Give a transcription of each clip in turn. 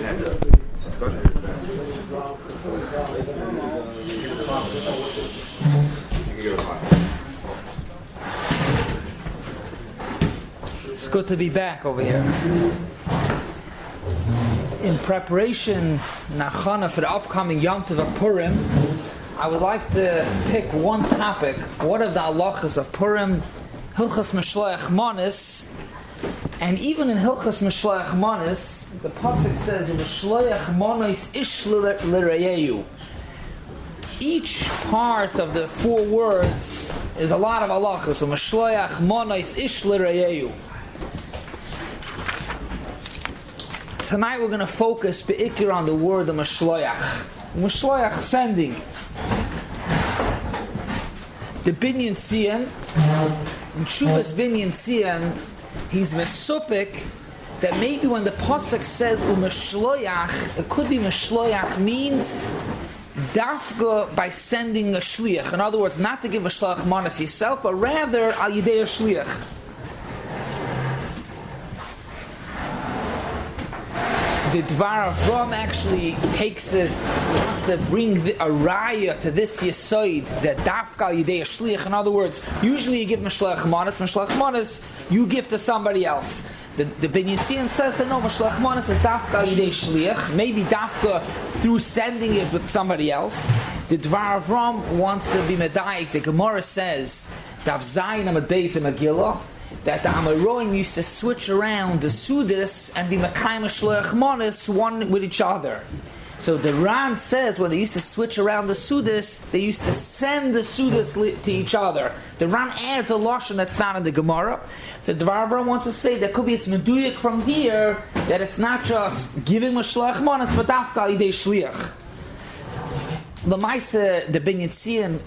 Let's go. It's good to be back over here. In preparation, nachana for the upcoming Yom Tov of Purim, I would like to pick one topic. What are the halachas of Purim? Hilchas mishloach manis. And even in Hilchas mishloach manis, the pasuk says, "Mishloach manis ish l'reyeyu." Each part of the four words is a lot of halachas. So mishloach manis ish l'reyeyu. Tonight we're going to focus be'ikir on the word of mishloach. Mishloach, sending. The Binyan Tzion, in Shuvas Binyan Tzion, he's mesupik that maybe when the pasuk says u'mishloach, it could be mishloach means dafka by sending a shliach. In other words, not to give a shliach manas yourself, but rather al yidei a shliach. The Dvar of Ram actually takes it, wants to bring a raya to this yisoid, that dafka yidei shliach. In other words, usually you give mishloach manas, you give to somebody else. The Binyan Tzion says that no, mishloach manas is dafka yidei shliach, maybe dafka through sending it with somebody else. The Dvar of Ram wants to be medayik. The Gemara says, Daf Zayin Amud Beis Megillah, that the Amoraim used to switch around the Sudas and be Mekayim Shliach Manas one with each other. So the Ran says when they used to switch around the Sudas, they used to send the Sudas to each other. The Ran adds a lashon that's not in the Gemara. So the Dvar wants to say that could be it's meduyik from here, that it's not just giving Shliach Manas, but dafka yidei shliach. Lamaisa, the Binyan Tzion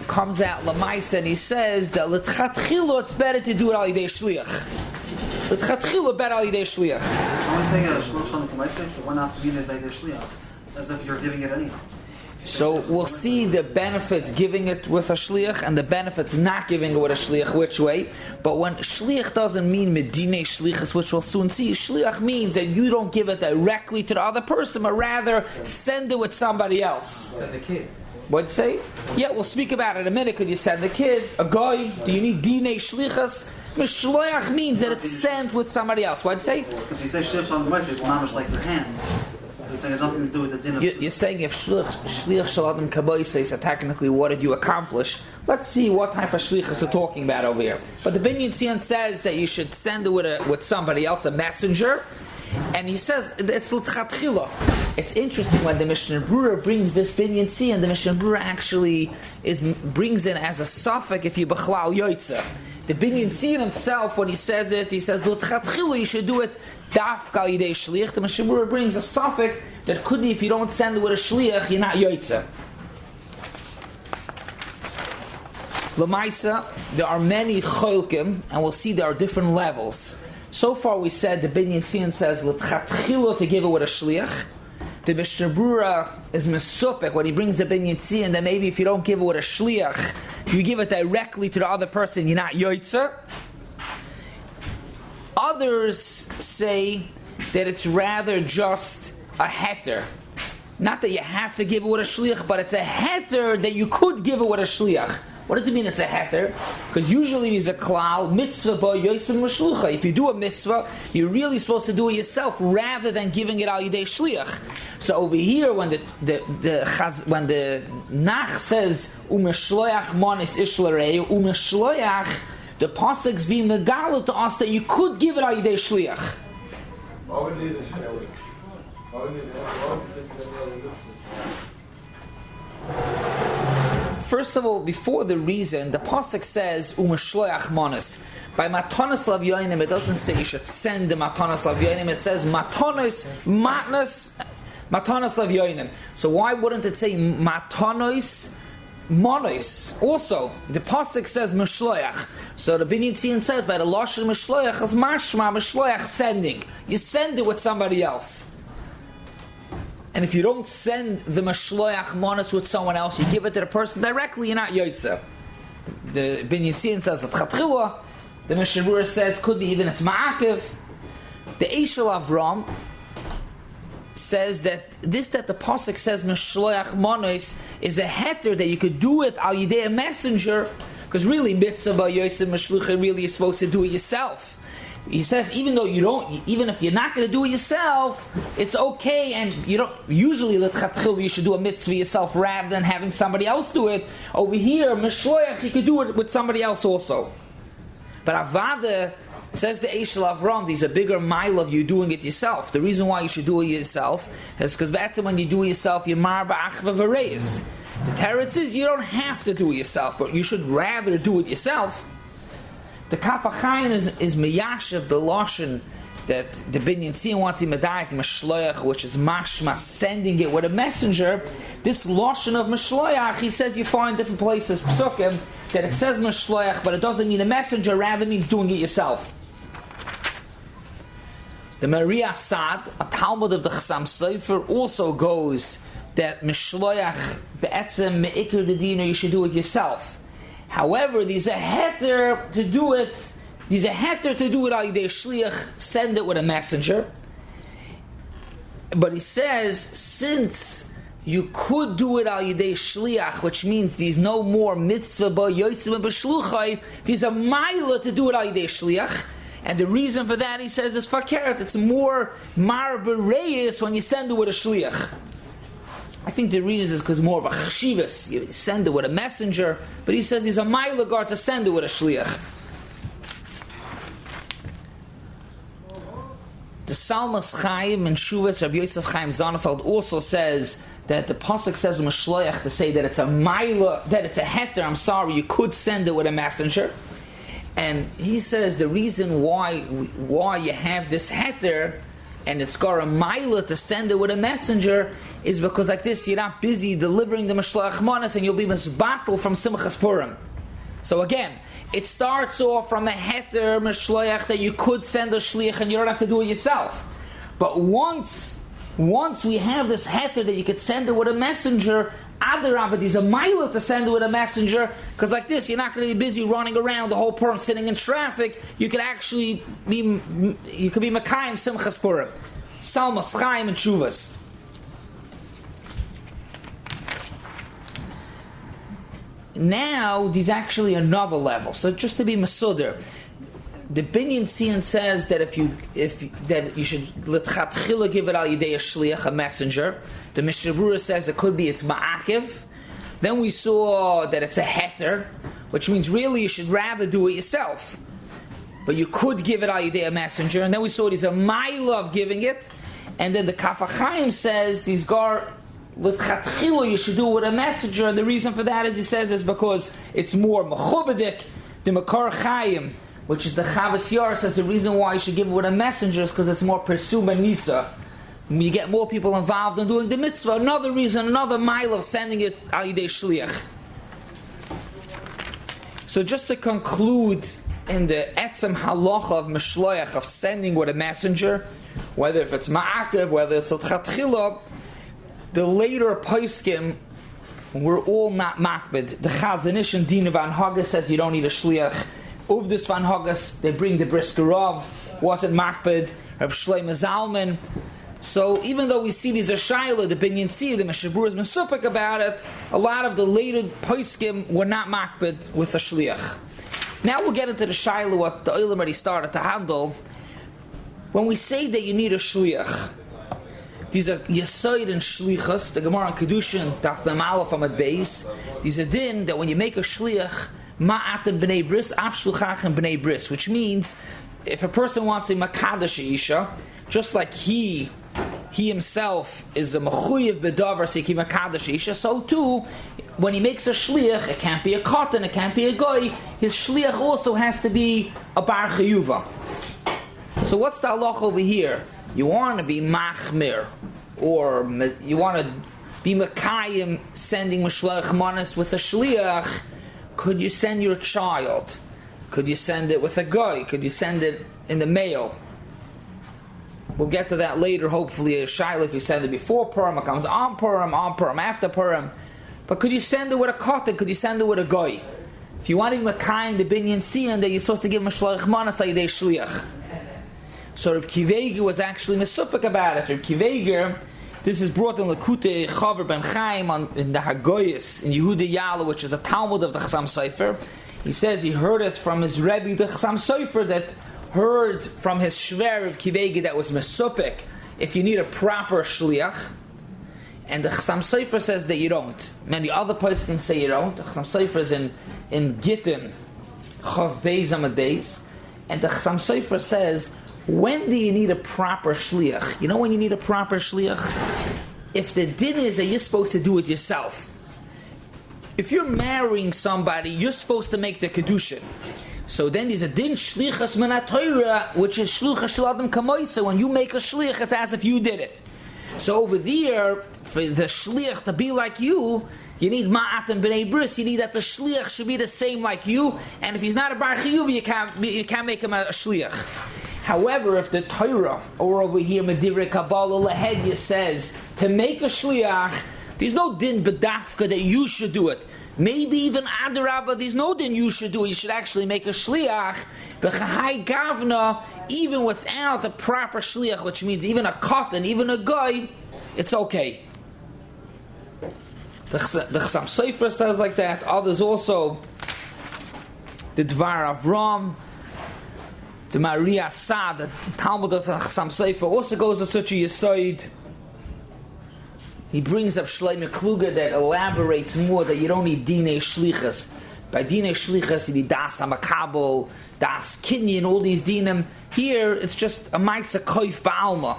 comes out Lamaisa and he says that l'tchatchilo it's better to do it al yidei shliach. L'tchatchilo better al yidei shliach. I'm only saying a shliach shalom k'maisa, so one after being is al yidei shliach. It's as if you're giving it anyhow. So we'll see the benefits giving it with a shliach and the benefits not giving it with a shliach, which way. But when shliach doesn't mean medine shlichus, which we'll soon see, shliach means that you don't give it directly to the other person, but rather send it with somebody else. Send the kid. What'd you say? Yeah, we'll speak about it in a minute. Could you send the kid, a guy? Do you need dine shlichus? Mishloach means that it's sent with somebody else. What'd you say? If you say shliach shalom k'maisa, it's not much like your hand. It's saying it has nothing to do with the din of... You're saying if shliach shalom kabbai says technically what did you accomplish? Let's see what type of shlichus we're talking about over here. But the Binyan Tzion says that you should send it with somebody else, a messenger, and he says it's l'tchatchila. It's interesting when the Mishnah Berurah brings this Binyan Tzion, the Mishnah Berurah actually brings in as a suffix if you b'chlal yoytza. The Binyan Tzion himself, when he says it, he says l'tchatchila you should do it dafka yidei shliach. The Mishnah Berurah brings a suffix that could be if you don't send it with a shliach, you're not yoytza. Lamaisa, there are many cholkim, and we'll see there are different levels. So far we said the Binyan Tzion says l'tchatchila to give it with a shliach. The Mishnah Berurah is mesupek when he brings the Binyan Tzion that maybe if you don't give it with a shliach, you give it directly to the other person, you're not yoytza. Others say that it's rather just a heter. Not that you have to give it with a shliach, but it's a heter that you could give it with a shliach. What does it mean it's a heter? Because usually it's a klal, mitzvah ba yosim mashlucha. If you do a mitzvah, you're really supposed to do it yourself rather than giving it al yidei shliach. So over here, when the Nach says umeshloach manis ishlarei umeshloach, the pasuk's being megala to us that you could give it al yidei shliach. Why would you need a shliach? Why would you need a mitzvah? First of all, before the reason, the pasuk says umeshloach manas. By matanas lav yoinim, it doesn't say you should send the matanas lav yoinim. It says matanas lav yoinim. So why wouldn't it say matanos manos? Also, the pasuk says mishloach. So the Binyan Tzion says by the lashon mishloach is mashma mishloach, sending. You send it with somebody else. And if you don't send the mishloach manas with someone else, you give it to the person directly, you're not yoytza. The Binyan Tzion says l'tchatchila. The Mishnah Berurah says could be even it's ma'akev. The Eshel Avram says that the pasuk says mishloach manos is a heter that you could do it al yidei a messenger, because really mitzvah yosef mishlucha really is supposed to do it yourself. He says even if you're not going to do it yourself, it's okay, and you don't usually you should do a mitzvah yourself rather than having somebody else do it. Over here, mishloach, you could do it with somebody else also. But avada, says the Eshel Avram, there's a bigger mile of you doing it yourself. The reason why you should do it yourself is because that's when you do it yourself, you're marba achva v'reis. The teretz is you don't have to do it yourself, but you should rather do it yourself. The Kaf HaChaim is miyashiv, the lashon that the Binyan Tzion wants in Medaik mishloach, which is mashma, sending it with a messenger. This lashon of mishloach, he says you find different places psukim that it says mishloach, but it doesn't mean a messenger, rather means doing it yourself. The Maria Asad, a Talmud of the Chassam Sofer, also goes that mishloach be'etzem me'ikr dedina, you should do it yourself. However, there's a heter to do it. There's a heter to do it al yidei shliach, send it with a messenger. But he says, since you could do it al yidei shliach, which means there's no more mitzvah ba yosef and b'shluchai, there's a maila to do it al yidei shliach. And the reason for that, he says, is fakeret. It's more mar bereis when you send it with a shliach. I think the reason is because more of a chashivas. You send it with a messenger, but he says he's a mailagar to send it with a shliach. The Salmas Chaim and Shuvas Rabbi Yosef Chaim Zonefeld also says that the pasuk says mishloach to say that it's a maila, that it's a heter. I'm sorry, you could send it with a messenger. And he says the reason why you have this heter and it's got a maila to send it with a messenger is because like this, you're not busy delivering the mishloach manas and you'll be misbattle from Simchas Purim. So again, it starts off from a heter mishloach that you could send a shliach and you don't have to do it yourself. But once we have this heter that you could send it with a messenger, Adarabah, there's a maila to send it with a messenger, because like this, you're not going to be busy running around the whole Purim sitting in traffic. You could actually be Makayim Simchas Purim. Salmas Chaim and Shuvas. Now, there's actually another level. So just to be Masuder, the Binyan Tzion says that if you should l'tchatchila give it al yidei a shliach, a messenger. The Mishnah Berurah says it could be it's ma'akiv. Then we saw that it's a heter, which means really you should rather do it yourself, but you could give it al yidei a messenger. And then we saw there's a ma'ila of giving it. And then the Kaf HaChaim says these gar l'tchatchila you should do it with a messenger. And the reason for that, as he says, is because it's more mechubadik. The Makar Chaim, which is the Chavas Yar, says the reason why you should give it with a messenger is because it's more Persuma Nisa. You get more people involved in doing the mitzvah. Another reason, another mile of sending it al yidei shliach. So just to conclude, in the etzem halacha of mishloach, of sending with a messenger, whether if it's ma'akev, whether it's l'tchatchila, the later poskim were all not makbid. The Chazon Ish and Dina Van Haggis says you don't need a shliach. Uvdus Van Haggis, they bring the Briskerov, wasn't makbid. Reb Shlomo Zalman. So even though we see these are shaila, the Binyan Tzion, the Mishnah Berurah has been supik about it, a lot of the later poskim were not makbid with a shliach. Now we'll get into the shaila, what the Olam already started to handle. When we say that you need a shliach, these are Yesoid and Shlichus, the Gemara in Kedushin, Daf Mem Aleph Amud Beis. These are din that when you make a shliach, ma'atem b'nei bris, af shluchachem b'nei bris, which means if a person wants a makadosh isha, just like he himself is a mechuyev b'davar seiki makadosh isha, so too, when he makes a shliach, it can't be a katan, it can't be a goy, his shliach also has to be a bar chayuva. So what's the halach over here? You want to be machmir, or you want to be makayim, sending mishloach manas with a shliach. Could you send your child? Could you send it with a guy? Could you send it in the mail? We'll get to that later, hopefully, a shaila if you send it before Purim, it comes on Purim, after Purim. But could you send it with a katan? Could you send it with a guy? If you want to be makayim the Binyan Tzion, then you're supposed to give mishloach manas al yidei shliach. So Reb Kiveger was actually mesupik about it. Reb Kiveger This is brought in Lakute Chaver Ben Chaim in the Hagoyis in Yehuda Yala, which is a Talmud of the Chassam Sofer. He says he heard it from his Rebbe, the Chassam Sofer, that heard from his Shver of Kivegi that was Mesupik if you need a proper shliach. And the Chassam Sofer says that you don't. Many other places can say you don't. The Chassam Sofer is in Gittin, Chav Beis Amad Beis. And the Chassam Sofer says, when do you need a proper shliach? You know when you need a proper shliach? If the din is that you're supposed to do it yourself. If you're marrying somebody, you're supposed to make the kedushin. So then there's a din shlichas min haTorah, which is shluchas shel adam kamoisa. When you make a shliach, it's as if you did it. So over there, for the shliach to be like you need ma'at and b'nei bris. You need that the shliach should be the same like you. And if he's not a bar chiyuv, you can't make him a shliach. However, if the Torah, or over here Medivrei Kabbalah Lahedya says to make a shliach, there's no din bedafka that you should do it. Maybe even Adarabba, there's no din you should do it. You should actually make a shliach. B'chahai gavna, even without a proper shliach, which means even a katan, even a guy, it's okay. The Chassam Sofer says like that. Others also, the Dvar Avram, the Maria Sad, the Talmud of the Chassam Sofer also goes to such a yisoid. He brings up Shlomo Kluger that elaborates more that you don't need dinei shlichas. By dinei shlichas you need das hamakabel, das kinyan, all these dinim. Here it's just a ma'isa koif ba'alma.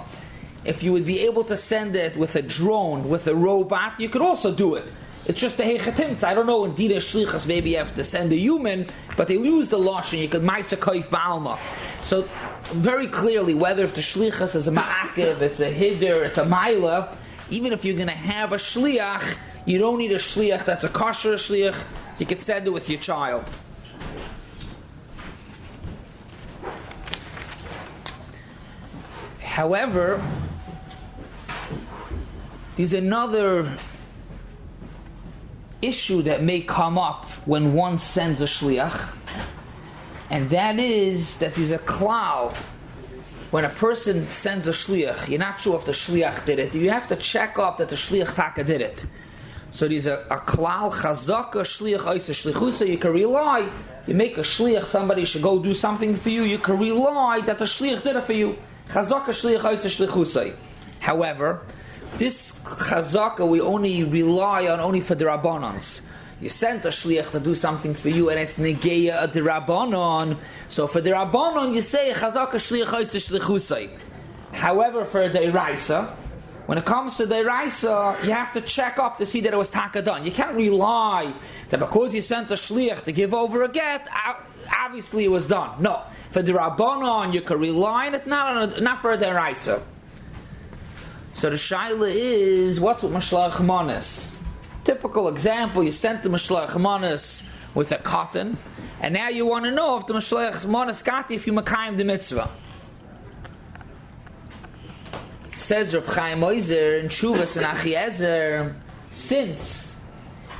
If you would be able to send it with a drone, with a robot, you could also do it. It's just a hechatimtz. I don't know, in dinei shlichas maybe you have to send a human, but they use the lashon, you could ma'isa koif ba'alma. So very clearly, whether if the shlichas is a ma'akev, it's a hiddur, it's a maila, even if you're going to have a shliach, you don't need a shliach that's a kosher shliach. You can send it with your child. However, there's another issue that may come up when one sends a shliach, and that is that there's a klal. When a person sends a shliach, you're not sure if the shliach did it. You have to check up that the shliach taka did it. So there's a klal chazaka shliach oisa shlichusa. You can rely. You make a shliach, somebody should go do something for you. You can rely that the shliach did it for you. Chazaka shliach oisa shlichusa. However, this chazaka we only rely on only for the rabbanans. You sent a shliach to do something for you, and it's negeya of the rabbanon. So for the rabbanon, you say chazaka shliach oisa shlichusay. However, for the iraisa, when it comes to the iraisa, you have to check up to see that it was taka done. You can't rely that because you sent a shliach to give over a get, obviously it was done. No, for the rabbanon, you can rely on it, not for the iraisa. So the shaila is, what's with mishloach manas? Typical example, you sent the mishloach manas with a cotton, and now you want to know if the mishloach manas got if you makayim the mitzvah. Says Reb Chaim Oizer in Shuvas and Achiezer, since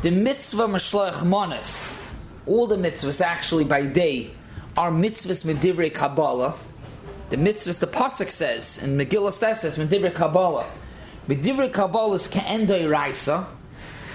the mitzvah mishloach manas, all the mitzvahs actually by day are mitzvahs medivrei Kabbalah. The mitzvahs, the pasuk says in Megillah says medivrei Kabbalah. Medivrei Kabbalah is ka'endai raisa,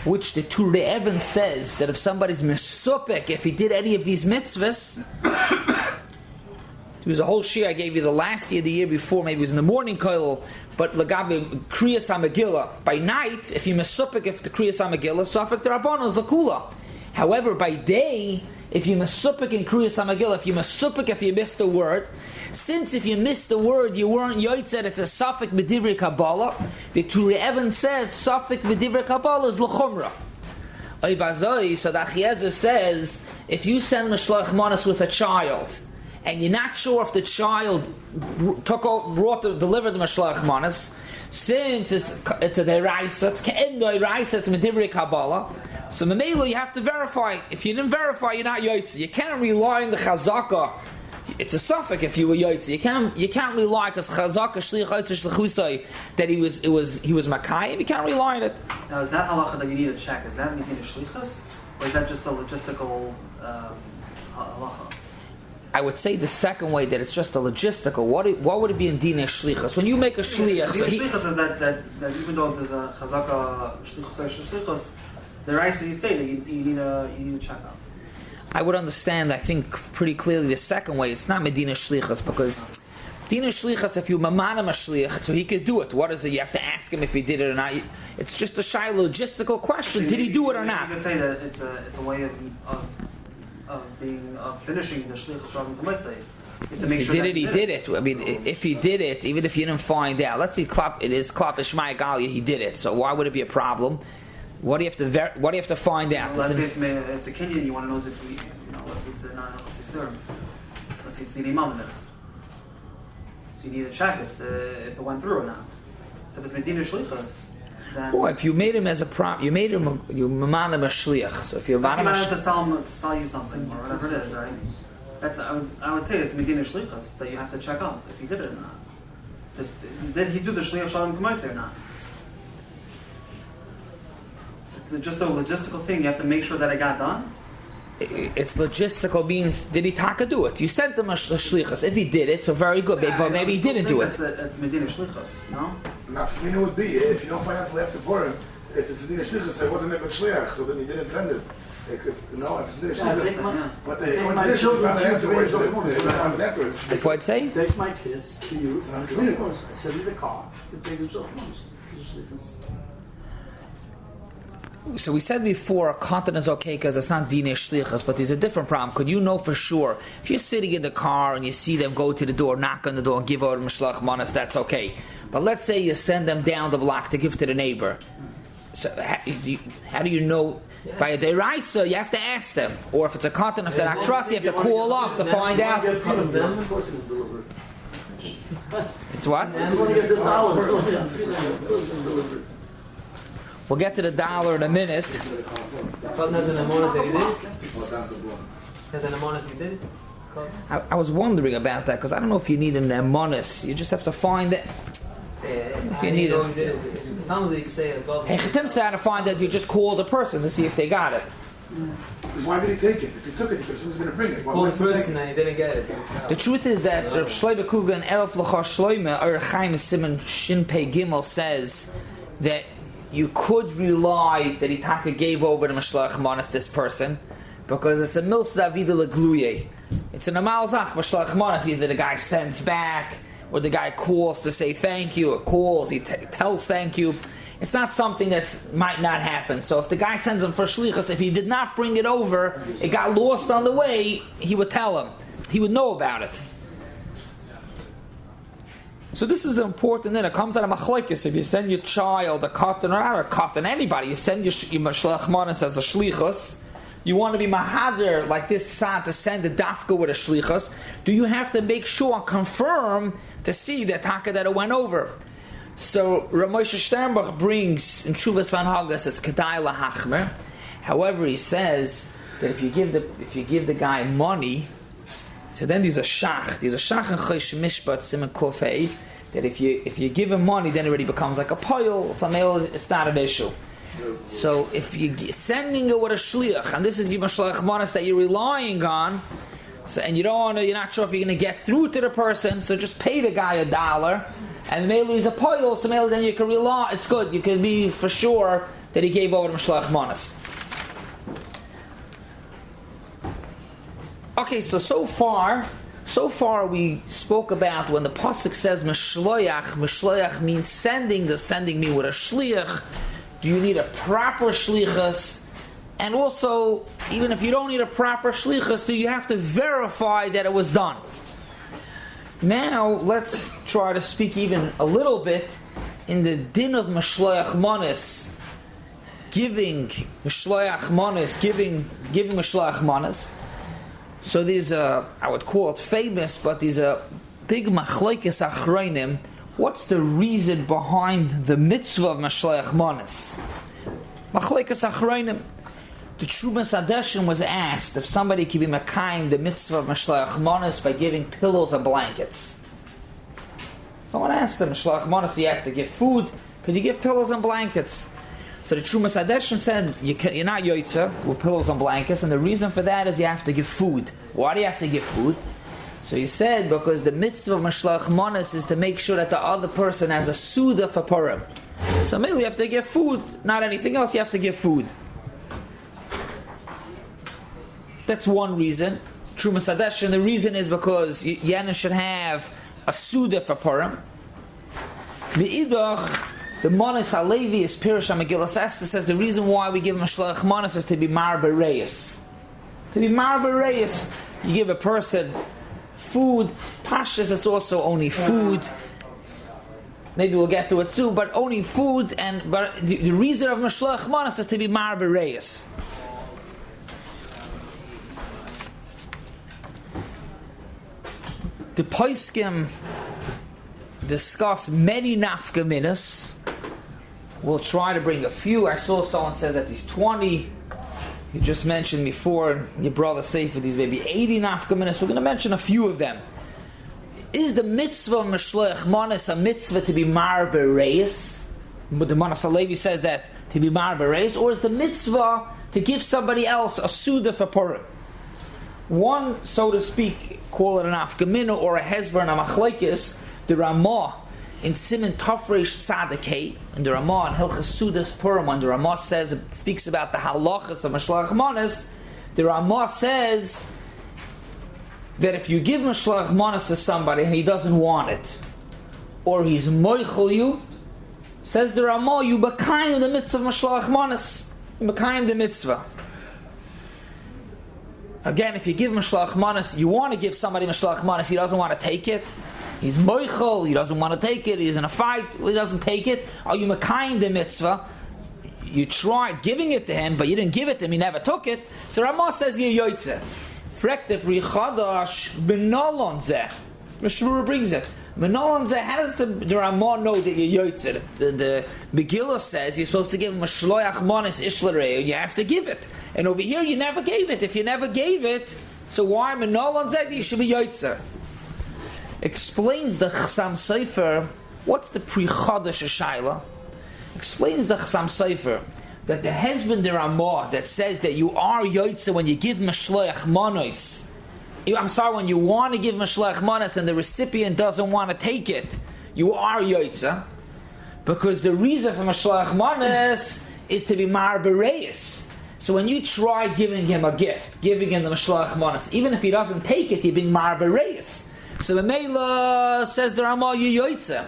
which the Turei Even says that if somebody's mesupik, if he did any of these mitzvahs, there was a whole shir I gave you the last year, the year before, maybe it was in the morning koil, but lagabe kriyas hamegillah, by night, if you mesupik, if the kriyas hamegillah, safek the rabbanon is lakula. However, by day, if you mesupik in kriyas hamegillah, if you mesupik, if you missed a word, since if you missed the word, you weren't yotzed, it's a safek b'divrei Kabbalah. The Turei Even says safek b'divrei Kabbalah is l'chumra. Oibazoi, so the Achiezer says, if you send mishloach manas with a child, and you're not sure if the child delivered the mishloach manas, since it's a deraisa, it's ke'en deraisa, it's b'divrei Kabbalah. So Mamela, you have to verify. If you didn't verify, you're not Yotze. You can't rely on the Chazaka. It's a suffix if you were Yotze. You can't rely because Chazaka Shliach Shlichusay that he was Makayim. You can't rely on it. Now, is that halacha that you need to check? Is that Medina Shlichus, or is that just a logistical halacha? I would say the second way that it's just a logistical. What would it be in Dina Shlichus? When you make a shliach, The shlichus is that even though there's a chazaka shlichus, the rice that you say that you need to check out. I would understand, I think, pretty clearly the second way. It's not Medina Shlichus, because Dina Shlichus, if you mamanam a shliach, so he could do it. What is it? You have to ask him if he did it or not. It's just a shy logistical question. Did he do it or not? You could say that it's a way of finishing the shliach shalom k'maisei. If he did it, he did it. I mean, if he did it, even if you didn't find out, let's say it is klap ishmai galia, he did it. So why would it be a problem? What do you have to find out? Let's say it's a Kenyan. You want to know if we, let's say it's a non-chasisur. Let's say it's the imam. So you need to check if it went through or not. So if it's medina shlichus, then if you made him as a prop, you made him you maman him a shliach. So if you maman him to sell you something or whatever it is, right? That's I would say it's medina shlichus that you have to check out if he did it or not. Did he do the shliach shalom k'maisei or not? It's just a logistical thing. You have to make sure that it got done. It's logistical means, did he taka do it? You sent him a shlichus. If he did it, so very good. But maybe he didn't do it. It's medina shlichus, no? Nafkamina would be if you don't find out until after Purim. If it's medina shlichus, it wasn't a shliach, so then you didn't send it. If it's medina shlichus, but they found it afterwards. Afterwards. If I'd say, take my kids to you, send me the car, and take the shlichus. so we said before, cotton is okay because it's not dinei shlichus, but there's a different problem. Could you know for sure if you're sitting in the car and you see them go to the door, knock on the door, and give out mishloach manas, that's okay. But let's say you send them down the block to give to the neighbor. So how do you know? By a deraisa, you have to ask them, or if it's a cotton, if they're not trust, you have to call up to find out. It's what? We'll get to the dollar in a minute. I was wondering about that because I don't know if you need an emonis. You just have to find it. If you need it. Hey, to find as you just call the person to see if they got it. Because why did he take it? If he took it, because who's going to bring it? Call the person and he didn't get it. The truth is that Rav Shlomo Kuga and Eref L'cha Shloime, or Chaim Simon Shin Pei Gimel says that you could rely that Itaka gave over the Mishloach Manas this person because it's a milsa avida legluye. It's an amal zach Mishloach Manas. Either the guy sends back or the guy calls to say thank you, or calls, he tells thank you. It's not something that might not happen. So if the guy sends him for shlichus, if he did not bring it over, it got lost on the way, he would tell him. He would know about it. So this is the important thing. It comes out of machlokes. If you send your child a cotton or not a cotton, anybody, you send your mishloach manas as a shlichus, you want to be mahader like this sad to send a dafka with a shlichus, do you have to make sure, confirm, to see that taka that it went over? So Ramosha Sternbach brings in Shuvas Van Hagas it's kedai lahachmer. However, he says that if you give the guy money, so then there's a shach in Chosh Mishpat Siman Kofei that if you give him money, then it already becomes like a poil. It's not an issue. So if you're sending it with a shliach, and this is your mishloach manas that you're relying on, so and you're not sure if you're going to get through to the person, so just pay the guy $1, and maybe he's a poil, so maybe then you can rely. It's good. You can be for sure that he gave over the mishloach manas. Okay, so far we spoke about when the pasuk says mishloach means sending. They're sending me with a shliach. Do you need a proper shlichus? And also, even if you don't need a proper shlichus, do you have to verify that it was done? Now, let's try to speak even a little bit in the din of mishloach manas, giving mishloach manas. So there's I would call it famous, but there's a big machlokes achronim. What's the reason behind the mitzvah of mishloach manas? Machlokes achronim. The Trumas Adeshin was asked if somebody could be makayim the mitzvah of mishloach manas by giving pillows and blankets. Someone asked him, mishloach manas, do you have to give food? Could you give pillows and blankets? So the Trumas Adeshin said, you're not yoitza with pillows and blankets, and the reason for that is you have to give food. Why do you have to give food? So he said, because the mitzvah of mishloach manos is to make sure that the other person has a suda for Purim. So mainly you have to give food, not anything else, you have to give food. That's one reason. Trumas Hadesh, and the reason is because Yana should have a suda for Purim. Me'idach, the Manos Alevi is Pirush HaMegillas Esther says the reason why we give mishloach manos is to be mar bereis. To be mar bereis, you give a person food. Pashas, it's also only food. Maybe we'll get to it too, but only food. But the reason of mishloach manos is to be mar bereis. The Poskim discuss many nafkaminas. We'll try to bring a few. I saw someone says that these 20. You just mentioned before, your brother say for these maybe 80 nafkaminas. We're going to mention a few of them. Is the mitzvah mishloach manos a mitzvah to be mar bereis? But the Manos Alevi says that to be mar bereis, or is the mitzvah to give somebody else a suda for Purim? One, so to speak, call it an afkamina or a hezber and a machlekes. The Ramah in Siman Tafresh Tzadikei, and the Ramah in Hilchas Sudas Purim, when the Ramah speaks about the halachas of mishloach manos, the Ramah says that if you give mishloach manos to somebody and he doesn't want it, or he's moichel you, says the Ramah, you bekayim the mitzvah of mishloach manos. You bekayim the mitzvah. Again, if you give mishloach manos, you want to give somebody mishloach manos, he doesn't want to take it. He's moichel, he doesn't want to take it, he's in a fight, he doesn't take it. Are you mekayim the mitzvah? You tried giving it to him, but you didn't give it to him, he never took it. So Ramah says, you yoytze. Frekte pri chadash benolon zeh. Mishmur brings it. Benolon zeh, how does the Ramah know that you yoytze? The Megillah says you're supposed to give him a shloach manos ishlarei, and you have to give it. And over here, you never gave it. If you never gave it, so why benolon zeh? You should be yoytze. Explains the Chassam Sofer, what's the Pri Chodesh Shaila? Explains the Chassam Sofer that there has been the Ramah that says that you are Yotze when you give Mishloach Manos. I'm sorry, when you want to give Mishloach Manos and the recipient doesn't want to take it, you are Yotze. Because the reason for Mishloach Manos is to be Mar Bereis. So when you try giving him a gift, giving him the Mishloach Manos, even if he doesn't take it, you're being Mar Bereis. So the Mela says the Ramah you yoytze,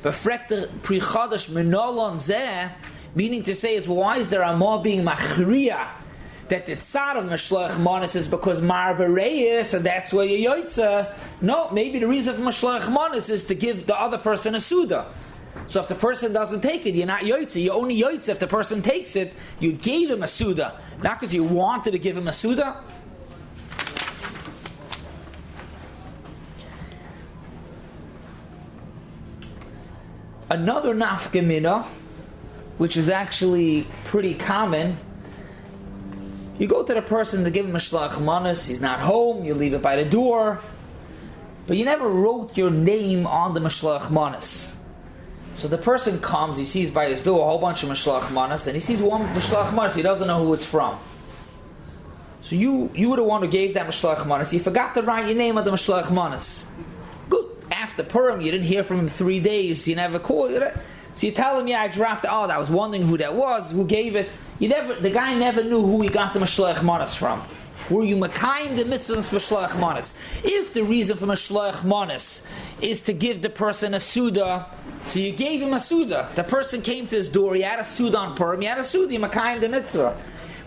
but frekte pri chadash menolon zeh, meaning to say is why is the Ramah being machriya that the tzad of mishloach manos is because mar bereis and that's where you yoytze? No, maybe the reason for mishloach manos is to give the other person a suda. So if the person doesn't take it, you're not yoytze. You only yoytze if the person takes it. You gave him a suda, not because you wanted to give him a suda. Another nafkamina, which is actually pretty common, you go to the person to give him a shliach manos, he's not home, you leave it by the door, but you never wrote your name on the mishloach manos. So the person comes, he sees by his door a whole bunch of mishloach manos, and he sees one mishloach manos, he doesn't know who it's from. So you were the one who gave that mishloach manos, you forgot to write your name on the mishloach manos. Good. After Purim, you didn't hear from him 3 days, you never called it. So you tell him, yeah, I dropped it. Oh, I was wondering who that was, who gave it. The guy never knew who he got the mishloach manos from. Were you mekayim the mitzvah mishloach manos? If the reason for mishloach manos is to give the person a suda, so you gave him a suda. The person came to his door, he had a suda on Purim, he had a suda, you mekayim the mitzvah.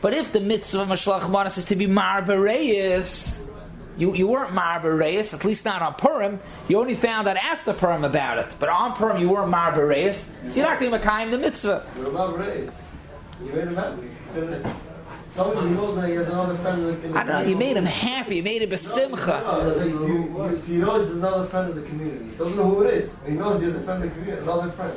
But if the mitzvah mishloach manos is to be mar bereis, you weren't mar bereis, at least not on Purim. You only found out after Purim about it. But on Purim, you weren't mar bereis, so you're not going to mekayim the mitzvah. You're mar bereis. You made him happy. Somebody who knows that he has another friend in the community. I don't know, you made him happy, you made him besimcha. He knows he's another friend in the community. He doesn't know who it is. He knows he has a friend in the community, another friend.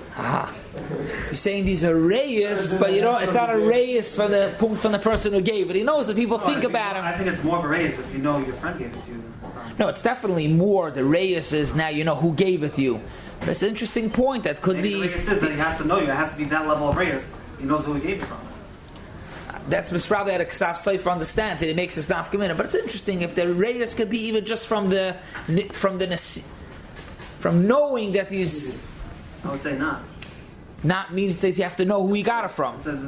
You're saying these are reyes, but you know, it's not a reyes from the person who gave it. He knows that people think about him. I think it's more of a reyes if you know your friend gave it to you. No, it's definitely more. The reyes is now you know who gave it to you. But it's an interesting point that could be. The reyes is that he has to know you. It has to be that level of reyes. He knows who he gave it from. that's probably how the Ksaf Sefer understands it. It makes us nafka mina. But it's interesting if the reyes could be even just from knowing that he's. I would say not. Not means it says you have to know who he got it from. It says,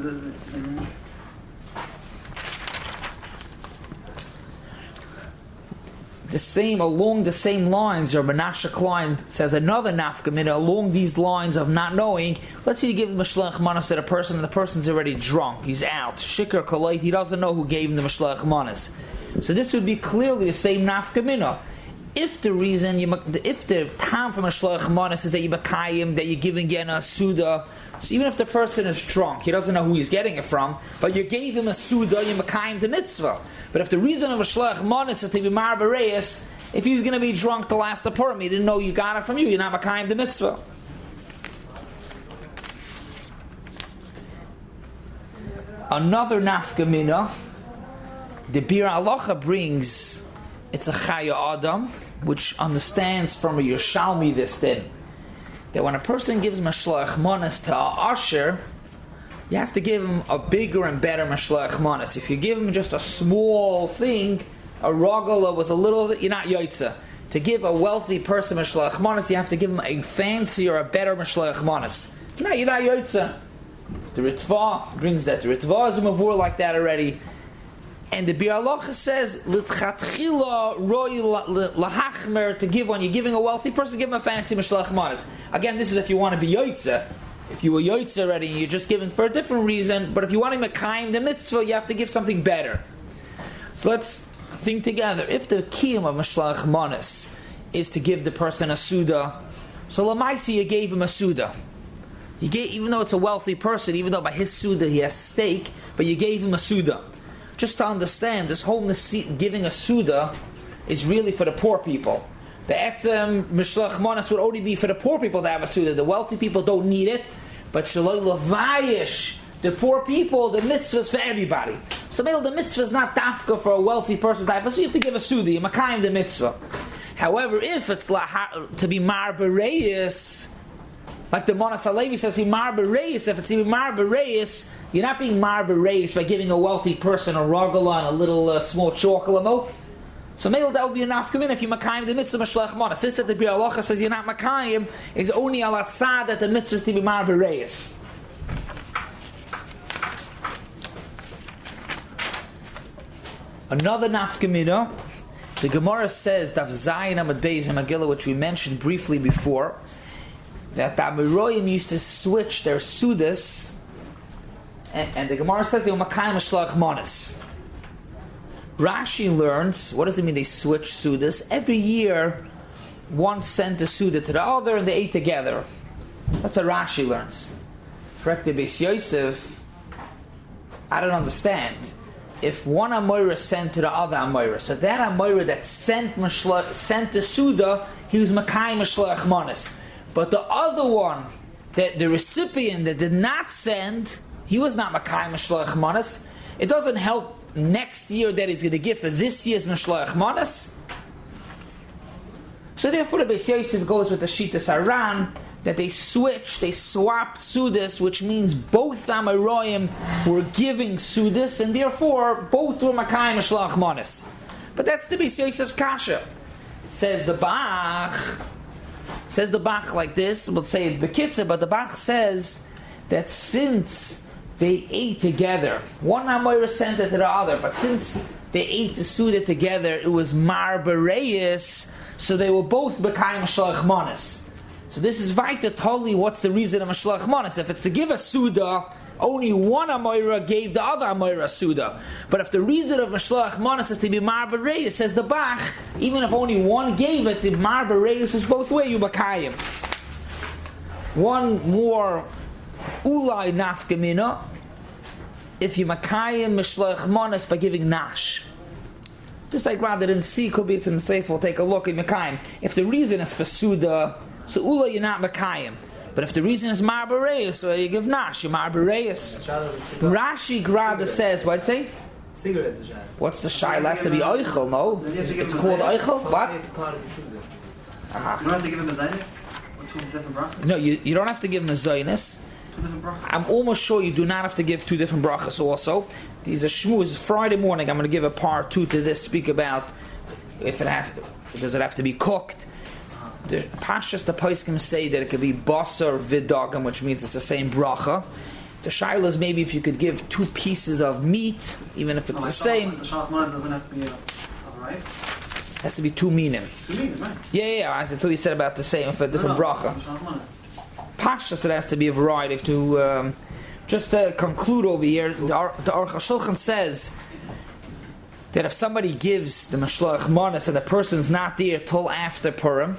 Along the same lines, or Menashe Klein says another nafka mina along these lines of not knowing. Let's say you give him a shliach manas to the person, and the person's already drunk. He's out, shikar kolait. He doesn't know who gave him the shliach manas. So this would be clearly the same nafka mina. If the reason if the time from a shliach manas is that you bakayim, that you're giving a suda, so even if the person is drunk, he doesn't know who he's getting it from, but you gave him a suda, you bakayim the mitzvah. But if the reason of a shliach manas is to be mar bereis, if he's going to be drunk till after Purim, he didn't know you got it from you, you're not bakayim the mitzvah. Another nafka mina, the Bir Halacha brings, it's a Chaya Adam, which understands from a Yerushalmi this thing, that when a person gives mishloach manas to a usher, you have to give him a bigger and better mishloach manas. If you give him just a small thing, a rogala with a little, you're not yoitza. To give a wealthy person mishloach manas, you have to give him a fancy or a better mishloach manas. If not, you're not yoitza. The Ritva brings that. The Ritva is a mavur like that already. And the Bir Halacha says, "L'tchatchila roi lahachmer," to give when you're giving a wealthy person, give him a fancy mishloach manas. Again, this is if you want to be yotzeh. If you were yotzeh already, and you're just giving for a different reason. But if you want to mekayim the mitzvah, you have to give something better. So let's think together. If the kiyum of mishloach manas is to give the person a suda, so lamaisi you gave him a suda. You gave, even though it's a wealthy person, even though by his suda he has steak, but you gave him a suda. Just to understand, this whole giving a suda is really for the poor people. The etzem mishloach manas would only be for the poor people to have a suda. The wealthy people don't need it, but shaloi lavayish, the poor people, the mitzvah is for everybody. So maybe the mitzvah is not dafka for a wealthy person type, so you have to give a suda, you makayim the mitzvah. However, if it's to be mar bereis, like the Manas Halevi says, mar bereis, if it's to be mar bereis, you're not being mar bereis by giving a wealthy person a rogala and a little small chocolate milk. So maybe that would be enough to come in if you makayim the mitzvah mishloach manas. This that the Bir Halacha says you're not makayim is only al atzad that the mitzvah is to be mar bereis. Another nafkamina, the Gemara says Daf Zayin Amud Beis in Megillah, which we mentioned briefly before, that the Amoraim used to switch their sudas. And the Gemara says they were makayim mishloach manas. Rashi learns, what does it mean they switch sudas? Every year, one sent a suda to the other and they ate together. That's what Rashi learns. Correct the Beis Yosef, I don't understand. If one Amoira sent to the other Amoira, so that Amoira that sent the suda, he was makayim mishloach manas. But the other one, the recipient that did not send, he was not makayim mishloach manas. It doesn't help next year that he's going to give for this year's mishloach manas. So therefore the Beis Yosef goes with the Shita Saran that they swapped sudas, which means both Amoraim were giving sudas, and therefore both were makayim mishloach manas. But that's the Beis Yosef's kasha. Says the Bach like this. We'll say it Bekitzer, but the Bach says that since they ate together, one Amoira sent it to the other, but since they ate the suda together, it was mar bereis, so they were both makayim mishloach manas. So this is Vaita totally what's the reason of mishloach manas. If it's to give a suda, only one Amoira gave the other Amoira suda. But if the reason of mishloach manas is to be mar bereis, says the Bach, even if only one gave it, the mar bereis is both way you makayim. One more ulai nafkamina, if you makayim mishloach manas by giving nash. This I'd rather than see, could be it's in the safe, we'll take a look at makayim. If the reason is for suda, so ulai you're not makayim. But if the reason is mar bereis, so you give nash, you mar bereis. Rashi Grada says, what'd say? Cigarettes. What's the shy? It has to be oichel, no? It's called oichel? What? It's part of the suda. You don't have to give him a zaynis? Or two different brachas? No, you don't have to give him a zaynis. Two different brachas. I'm almost sure you do not have to give two different brachas also. These are shmuz. Friday morning I'm going to give a part 2 to this, speak about if does it have to be cooked. The Pashas, the Poskim say that it could be basar vidagam, which means it's the same bracha. The shaila is maybe if you could give 2 pieces of meat, even if it's the same. The shliach manas doesn't have to be right? It has to be 2 minim. 2 minim, right? Yeah. I thought you said about the same for a different bracha. Shliach manas. Pashas, it has to be a variety of 2. Just to conclude over here, the Aruch HaShulchan says that if somebody gives the mishloach manas and the person's not there till after Purim,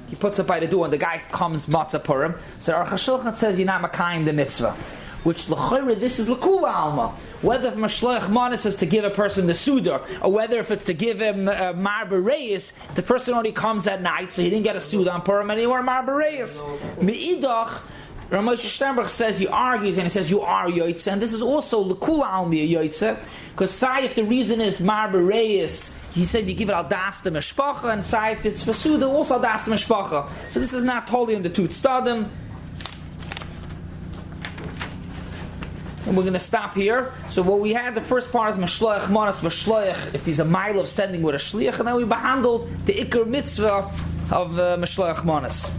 he puts it by the door and the guy comes matzah Purim, so the Aruch HaShulchan says you're not makayim the mitzvah. Which l'chayre, this is l'kula alma. Whether if mishloach manas is to give a person the sudar, or whether if it's to give him mar bereis, if the person only comes at night, so he didn't get a sudar on Purim anymore, mar bereis. Me'idach, Ramesh Sternberg says, he argues and he says you are yoytze, and this is also l'kula alma yoytze, because say if the reason is mar bereis, he says you give it al das the mishpacha, and say if it's for sudar, also al das the mishpacha. So this is not totally in the two tzadim. And we're going to stop here. So what we had, the first part is mishloach manas v'shloach, if there's a mile of sending with a shliach, and then we behandled the ikar mitzvah of mishloach manas.